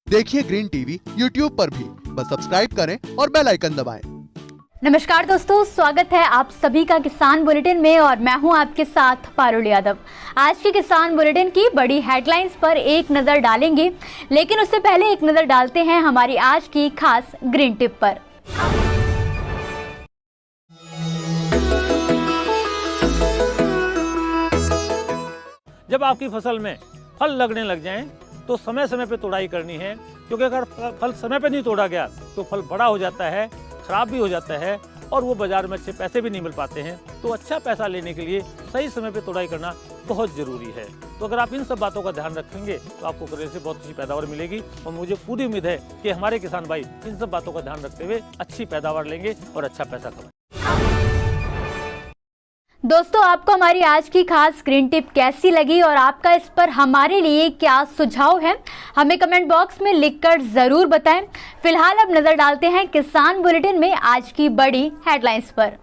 देखिए green TV YouTube पर भी, बस सब्सक्राइब करें और बेल आइकन दबाएं। नमस्कार दोस्तों, स्वागत है आप सभी का किसान बुलेटिन में और मैं हूं आपके साथ पारुल यादव। आज के किसान बुलेटिन की बड़ी हेडलाइंस पर एक नजर डालेंगे, लेकिन उससे पहले एक नजर डालते हैं हमारी आज की खास ग्रीन टिप पर। जब आपकी फसल में फल लगने लग जाएं तो समय समय पे तोड़ाई करनी है, क्योंकि अगर फल समय पे नहीं तोड़ा गया तो फल बड़ा हो जाता है, खराब भी हो जाता है और वो बाजार में अच्छे पैसे भी नहीं मिल पाते हैं। तो अच्छा पैसा लेने के लिए सही समय पे तोड़ाई करना बहुत ज़रूरी है। तो अगर आप इन सब बातों का ध्यान रखेंगे तो आपको करेले से बहुत अच्छी पैदावार मिलेगी और मुझे पूरी उम्मीद है कि हमारे किसान भाई इन सब बातों का ध्यान रखते हुए अच्छी पैदावार लेंगे और अच्छा पैसा कमाएंगे। दोस्तों, आपको हमारी आज की खास ग्रीन टिप कैसी लगी और आपका इस पर हमारे लिए क्या सुझाव है, हमें कमेंट बॉक्स में लिखकर जरूर बताएं। फिलहाल अब नजर डालते हैं किसान बुलेटिन में आज की बड़ी हेडलाइंस पर।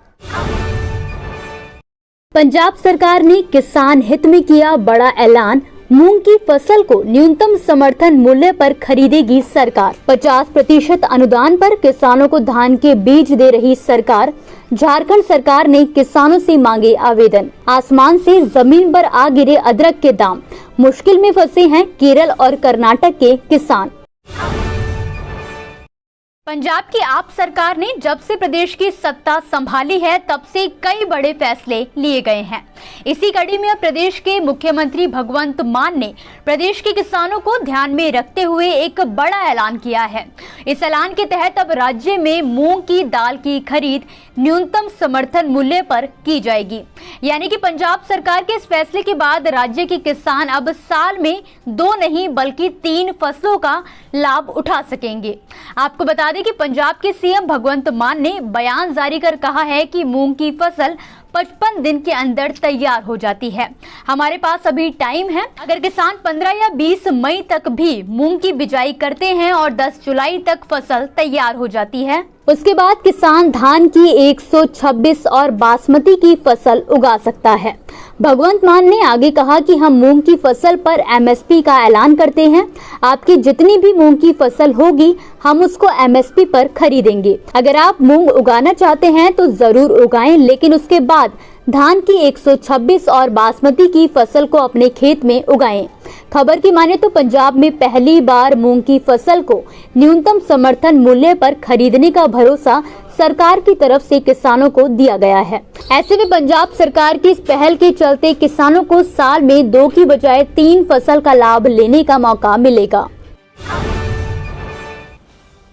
पंजाब सरकार ने किसान हित में किया बड़ा ऐलान, मूंग की फसल को न्यूनतम समर्थन मूल्य पर खरीदेगी सरकार। 50% अनुदान पर किसानों को धान के बीज दे रही सरकार। झारखंड सरकार ने किसानों से मांगे आवेदन। आसमान से जमीन पर आ गिरे अदरक के दाम, मुश्किल में फंसे हैं केरल और कर्नाटक के किसान। पंजाब की आप सरकार ने जब से प्रदेश की सत्ता संभाली है तब से कई बड़े फैसले लिए गए हैं। इसी कड़ी में अब प्रदेश के मुख्यमंत्री भगवंत मान ने प्रदेश के किसानों को ध्यान में रखते हुए एक बड़ा ऐलान किया है। इस ऐलान के तहत अब राज्य में मूंग की दाल की खरीद न्यूनतम समर्थन मूल्य पर की जाएगी। यानी कि पंजाब सरकार के इस फैसले के बाद राज्य के किसान अब साल में 2 नहीं बल्कि 3 फसलों का लाभ उठा सकेंगे। आपको बता दें कि पंजाब के सीएम भगवंत मान ने बयान जारी कर कहा है कि मूंग की फसल 55 दिन के अंदर तैयार हो जाती है। हमारे पास अभी टाइम है। अगर किसान 15 या 20 मई तक भी मूंग की बिजाई करते हैं और 10 जुलाई तक फसल तैयार हो जाती है, उसके बाद किसान धान की 126 और बासमती की फसल उगा सकता है। भगवंत मान ने आगे कहा कि हम मूंग की फसल पर एमएसपी का ऐलान करते हैं। आपकी जितनी भी मूंग की फसल होगी हम उसको एमएसपी पर खरीदेंगे। अगर आप मूंग उगाना चाहते हैं तो जरूर उगाएं, लेकिन उसके बाद धान की 126 और बासमती की फसल को अपने खेत में उगाएं। खबर की माने तो पंजाब में पहली बार मूंग की फसल को न्यूनतम समर्थन मूल्य पर खरीदने का भरोसा सरकार की तरफ से किसानों को दिया गया है। ऐसे में पंजाब सरकार की इस पहल के चलते किसानों को साल में 2 की बजाय 3 फसल का लाभ लेने का मौका मिलेगा।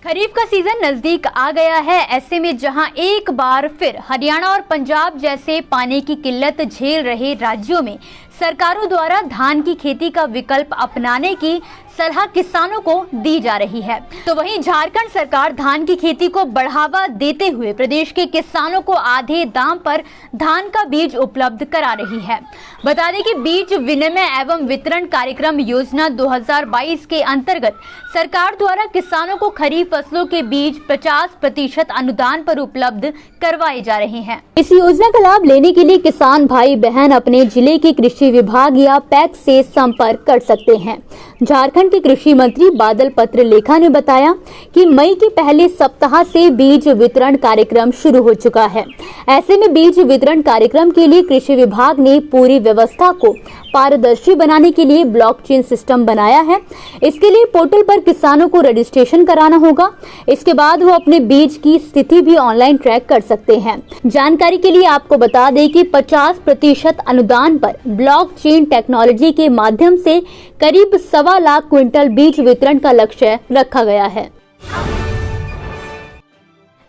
खरीफ का सीजन नजदीक आ गया है। ऐसे में जहां एक बार फिर हरियाणा और पंजाब जैसे पानी की किल्लत झेल रहे राज्यों में सरकारों द्वारा धान की खेती का विकल्प अपनाने की सलाह किसानों को दी जा रही है, तो वहीं झारखंड सरकार धान की खेती को बढ़ावा देते हुए प्रदेश के किसानों को आधे दाम पर धान का बीज उपलब्ध करा रही है। बता दें कि बीज विनिमय एवं वितरण कार्यक्रम योजना 2022 के अंतर्गत सरकार द्वारा किसानों को खरीफ फसलों के बीज 50% अनुदान पर उपलब्ध करवाए जा रहे हैं। इस योजना का लाभ लेने के लिए किसान भाई बहन अपने जिले के कृषि विभाग या पैक्स से संपर्क कर सकते हैं। झारखंड के कृषि मंत्री बादल पत्र लेखा ने बताया कि मई के पहले सप्ताह से बीज वितरण कार्यक्रम शुरू हो चुका है। ऐसे में बीज वितरण कार्यक्रम के लिए कृषि विभाग ने पूरी व्यवस्था को पारदर्शी बनाने के लिए ब्लॉकचेन सिस्टम बनाया है। इसके लिए पोर्टल पर किसानों को रजिस्ट्रेशन कराना होगा। इसके बाद वो अपने बीज की स्थिति भी ऑनलाइन ट्रैक कर सकते हैं। जानकारी के लिए आपको बता दें कि 50% अनुदान पर ब्लॉकचेन टेक्नोलॉजी के माध्यम से करीब 1.25 लाख क्विंटल बीज वितरण का लक्ष्य रखा गया है।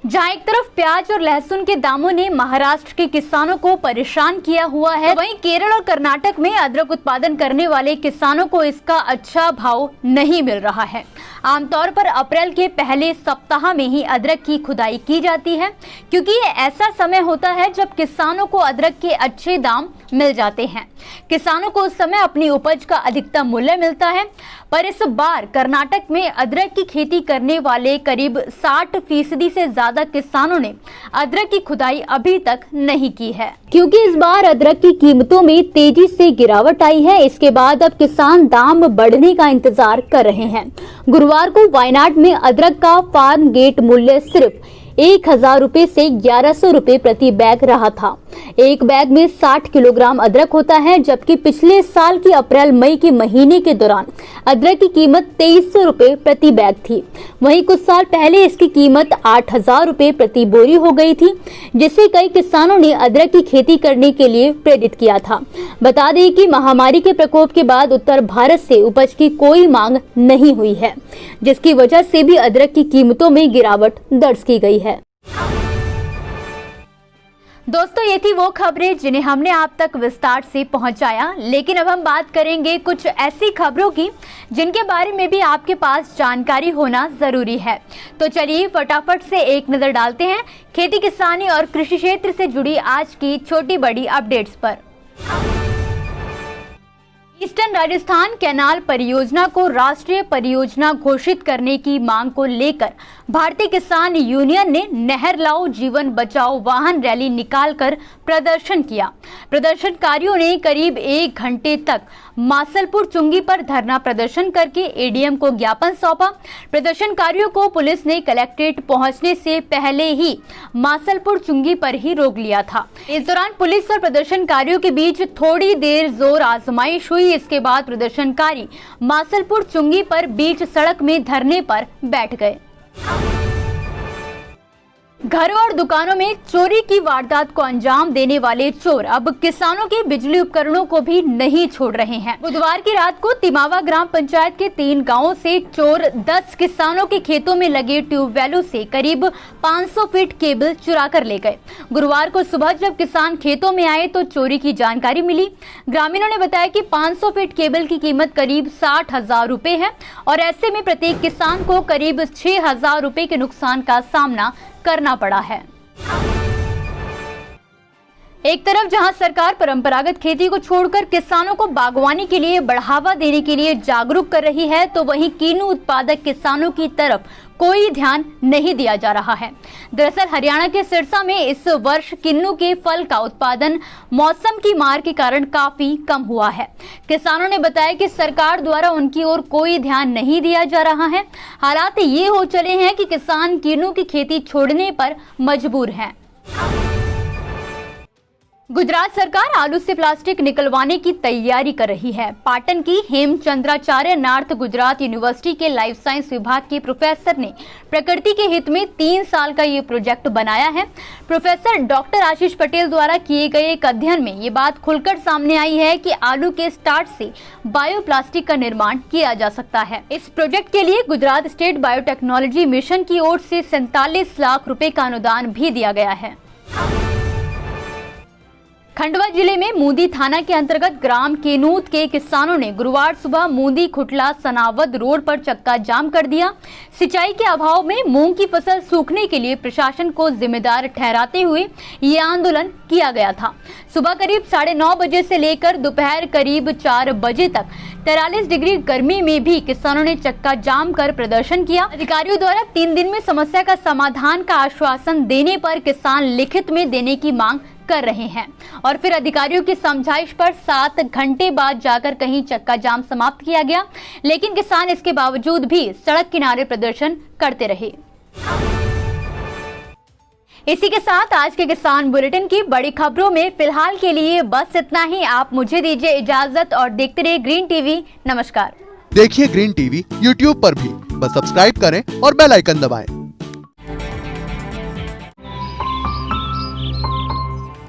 जहां एक तरफ प्याज और लहसुन के दामों ने महाराष्ट्र के किसानों को परेशान किया हुआ है, वहीं केरल और कर्नाटक में अदरक उत्पादन करने वाले किसानों को इसका अच्छा भाव नहीं मिल रहा है। आमतौर पर अप्रैल के पहले सप्ताह में ही अदरक की खुदाई की जाती है, क्योंकि ये ऐसा समय होता है जब किसानों को अदरक के अच्छे दाम मिल जाते हैं। किसानों को उस समय अपनी उपज का अधिकतम मूल्य मिलता है। पर इस बार कर्नाटक में अदरक की खेती करने वाले करीब 60% से ज्यादा ज्यादा किसानों ने अदरक की खुदाई अभी तक नहीं की है, क्योंकि इस बार अदरक की कीमतों में तेजी से गिरावट आई है। इसके बाद अब किसान दाम बढ़ने का इंतजार कर रहे हैं। गुरुवार को वायनाड में अदरक का फार्म गेट मूल्य सिर्फ 1000 रुपए से 1100 रुपए प्रति बैग रहा था। एक बैग में 60 किलोग्राम अदरक होता है, जबकि पिछले साल की अप्रैल मई के महीने के दौरान अदरक की कीमत 2300 रुपए प्रति बैग थी। वहीं कुछ साल पहले इसकी कीमत 8000 रुपए प्रति बोरी हो गई थी, जिससे कई किसानों ने अदरक की खेती करने के लिए प्रेरित किया था। बता दें कि महामारी के प्रकोप के बाद उत्तर भारत से उपज की कोई मांग नहीं हुई है, जिसकी वजह से भी अदरक की कीमतों में गिरावट दर्ज की गई है। दोस्तों, ये थी वो खबरें जिन्हें हमने आप तक विस्तार से पहुंचाया, लेकिन अब हम बात करेंगे कुछ ऐसी खबरों की जिनके बारे में भी आपके पास जानकारी होना जरूरी है। तो चलिए फटाफट से एक नजर डालते हैं खेती किसानी और कृषि क्षेत्र से जुड़ी आज की छोटी बड़ी अपडेट्स पर। ईस्टर्न राजस्थान कैनाल परियोजना को राष्ट्रीय परियोजना घोषित करने की मांग को लेकर भारतीय किसान यूनियन ने नहर लाओ जीवन बचाओ वाहन रैली निकालकर प्रदर्शन किया। प्रदर्शनकारियों ने करीब 1 घंटे तक मासलपुर चुंगी पर धरना प्रदर्शन करके एडीएम को ज्ञापन सौंपा। प्रदर्शनकारियों को पुलिस ने कलेक्ट्रेट पहुंचने से पहले ही मासलपुर चुंगी पर ही रोक लिया था। इस दौरान पुलिस और प्रदर्शनकारियों के बीच थोड़ी देर जोर आजमाइश हुई। इसके बाद प्रदर्शनकारी मासलपुर चुंगी पर बीच सड़क में धरने पर बैठ गए। घरों और दुकानों में चोरी की वारदात को अंजाम देने वाले चोर अब किसानों के बिजली उपकरणों को भी नहीं छोड़ रहे हैं। बुधवार की रात को तिमावा ग्राम पंचायत के 3 गांवों से चोर 10 किसानों के खेतों में लगे ट्यूबवेलों से करीब 500 फीट केबल चुरा कर ले गए। गुरुवार को सुबह जब किसान खेतों में आए तो चोरी की जानकारी मिली। ग्रामीणों ने बताया कि 500 फीट केबल की कीमत करीब 60,000 रुपए है और ऐसे में प्रत्येक किसान को करीब 6,000 रुपए के नुकसान का सामना करना पड़ा है। एक तरफ जहां सरकार परंपरागत खेती को छोड़कर किसानों को बागवानी के लिए बढ़ावा देने के लिए जागरूक कर रही है, तो वहीं किन्नू उत्पादक किसानों की तरफ कोई ध्यान नहीं दिया जा रहा है। दरअसल हरियाणा के सिरसा में इस वर्ष किन्नू के फल का उत्पादन मौसम की मार के कारण काफी कम हुआ है। किसानों ने बताया कि सरकार द्वारा उनकी ओर कोई ध्यान नहीं दिया जा रहा है। हालात ये हो चले हैं कि किसान किन्नू की खेती छोड़ने पर मजबूर हैं। गुजरात सरकार आलू से प्लास्टिक निकलवाने की तैयारी कर रही है। पाटन की हेमचंद्राचार्य नॉर्थ गुजरात यूनिवर्सिटी के लाइफ साइंस विभाग के प्रोफेसर ने प्रकृति के हित में 3 साल का ये प्रोजेक्ट बनाया है। प्रोफेसर डॉक्टर आशीष पटेल द्वारा किए गए एक अध्ययन में ये बात खुलकर सामने आई है कि आलू के स्टार्च से बायोप्लास्टिक का निर्माण किया जा सकता है। इस प्रोजेक्ट के लिए गुजरात स्टेट बायोटेक्नोलॉजी मिशन की ओर से 47 लाख रुपए का अनुदान भी दिया गया है। खंडवा जिले में मूंदी थाना के अंतर्गत ग्राम केनूत के किसानों ने गुरुवार सुबह मूंदी खुटला सनावद रोड पर चक्का जाम कर दिया। सिंचाई के अभाव में मूंग की फसल सूखने के लिए प्रशासन को जिम्मेदार ठहराते हुए ये आंदोलन किया गया था। सुबह करीब 9:30 बजे से लेकर दोपहर करीब 4 बजे तक 43 डिग्री गर्मी में भी किसानों ने चक्का जाम कर प्रदर्शन किया। अधिकारियों द्वारा 3 दिन में समस्या का समाधान का आश्वासन देने पर किसान लिखित में देने की मांग कर रहे हैं और फिर अधिकारियों की समझाइश पर 7 घंटे बाद जाकर कहीं चक्का जाम समाप्त किया गया, लेकिन किसान इसके बावजूद भी सड़क किनारे प्रदर्शन करते रहे। इसी के साथ आज के किसान बुलेटिन की बड़ी खबरों में फिलहाल के लिए बस इतना ही। आप मुझे दीजिए इजाजत और देखते रहिए ग्रीन टीवी। नमस्कार। देखिए ग्रीन टीवी यूट्यूब पर भी, बस सब्सक्राइब करें और बेल आइकन दबाएं।